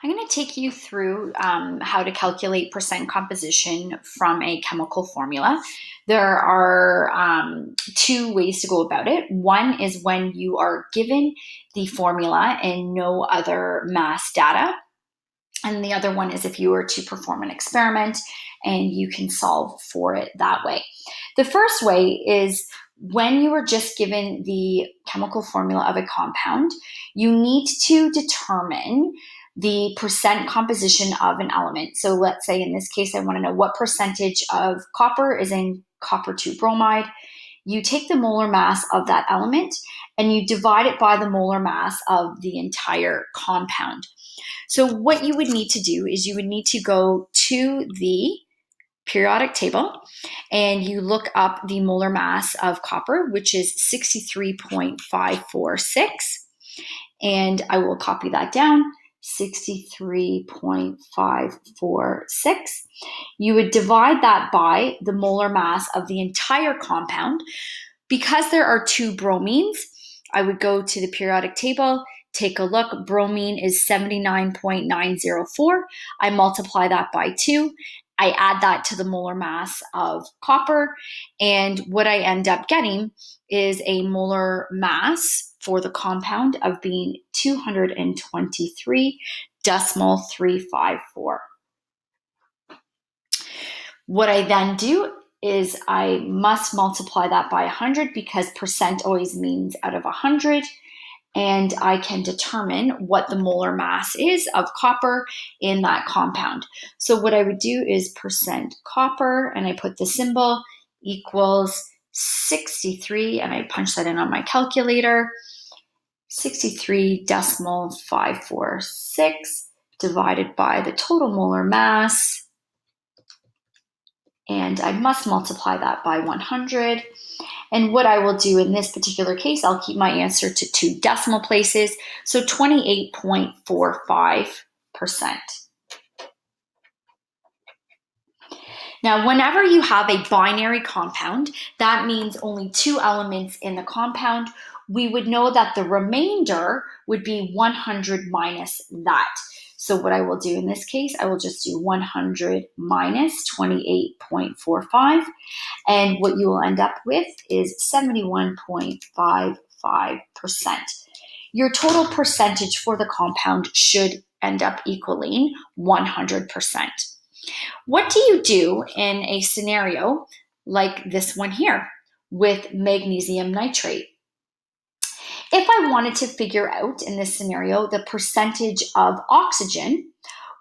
I'm going to take you through how to calculate percent composition from a chemical formula. There are two ways to go about it. One is when you are given the formula and no other mass data. And the other one is if you were to perform an experiment and you can solve for it that way. The first way is when you are just given the chemical formula of a compound, you need to determine the percent composition of an element. So let's say in this case, I want to know what percentage of copper is in copper 2 bromide. You take the molar mass of that element and you divide it by the molar mass of the entire compound. So what you would need to do is you would need to go to the periodic table and you look up the molar mass of copper, which is 63.546. And I will copy that down, 63.546. You would divide that by the molar mass of the entire compound. Because there are two bromines, I would go to the periodic table, take a look. Bromine is 79.904. I multiply that by 2. I add that to the molar mass of copper. And what I end up getting is a molar mass for the compound of being 223.354. What I then do is I must multiply that by 100 because percent always means out of 100. And I can determine what the molar mass is of copper in that compound. So what I would do is percent copper, and I put the symbol equals 63, and I punch that in on my calculator, 63.546 divided by the total molar mass, and I must multiply that by 100. And what I will do in this particular case, I'll keep my answer to 2 decimal places, so 28.45%. Now, whenever you have a binary compound, that means only 2 elements in the compound, we would know that the remainder would be 100 minus that. So what I will do in this case, I will just do 100 minus 28.45. And what you will end up with is 71.55%. Your total percentage for the compound should end up equaling 100%. What do you do in a scenario like this one here with magnesium nitrate? If I wanted to figure out in this scenario the percentage of oxygen,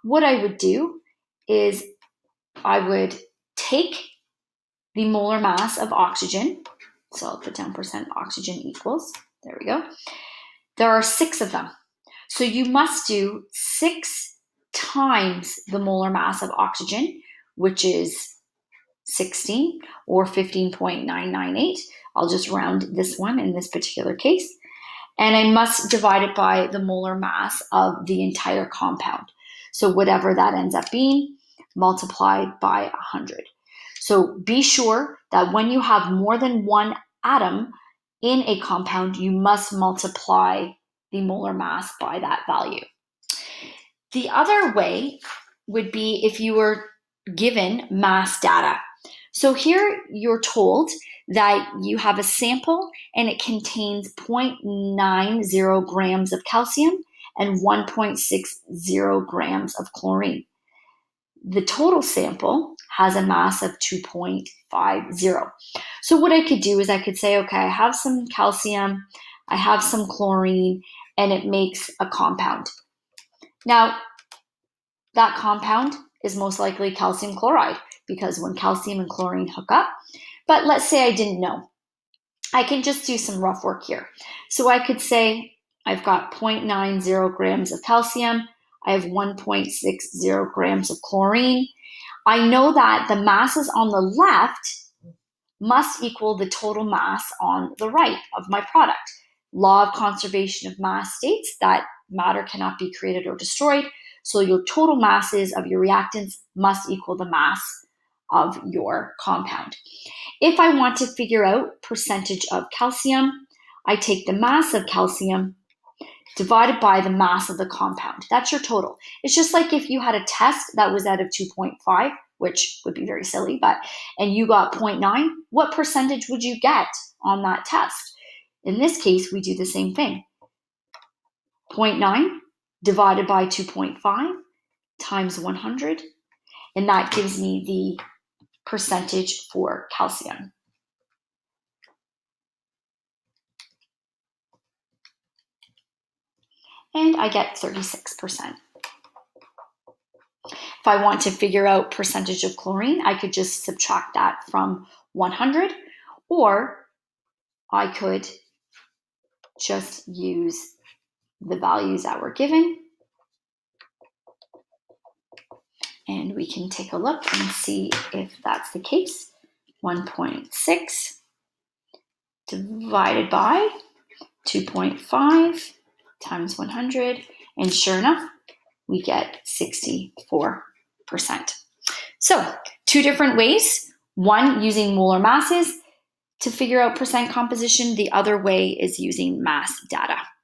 what I would do is I would take the molar mass of oxygen. So I'll put down percent oxygen equals, there we go. There are 6 of them. So you must do 6 times the molar mass of oxygen, which is 16 or 15.998. I'll just round this one in this particular case. And I must divide it by the molar mass of the entire compound. So whatever that ends up being, multiplied by 100. So be sure that when you have more than one atom in a compound, you must multiply the molar mass by that value. The other way would be if you were given mass data. So here you're told that you have a sample and it contains 0.90 grams of calcium and 1.60 grams of chlorine. The total sample has a mass of 2.50. So what I could do is I could say, okay, I have some calcium, I have some chlorine, and it makes a compound. Now, that compound is most likely calcium chloride because when calcium and chlorine hook up, but let's say I didn't know. I can just do some rough work here. So I could say I've got 0.90 grams of calcium, I have 1.60 grams of chlorine. I know that the masses on the left must equal the total mass on the right of my product. Law of conservation of mass states that matter cannot be created or destroyed, so your total masses of your reactants must equal the mass of your compound. If I want to figure out percentage of calcium, I take the mass of calcium divided by the mass of the compound. That's your total. It's just like if you had a test that was out of 2.5, which would be very silly, and you got 0.9, what percentage would you get on that test? In this case, we do the same thing. 0.9 divided by 2.5 times 100, and that gives me the percentage for calcium. And I get 36%. If I want to figure out percentage of chlorine, I could just subtract that from 100, or I could just use the values that were given. And we can take a look and see if that's the case. 1.6 divided by 2.5 times 100, and sure enough, we get 64%. So, two different ways. One, using molar masses to figure out percent composition. The other way is using mass data.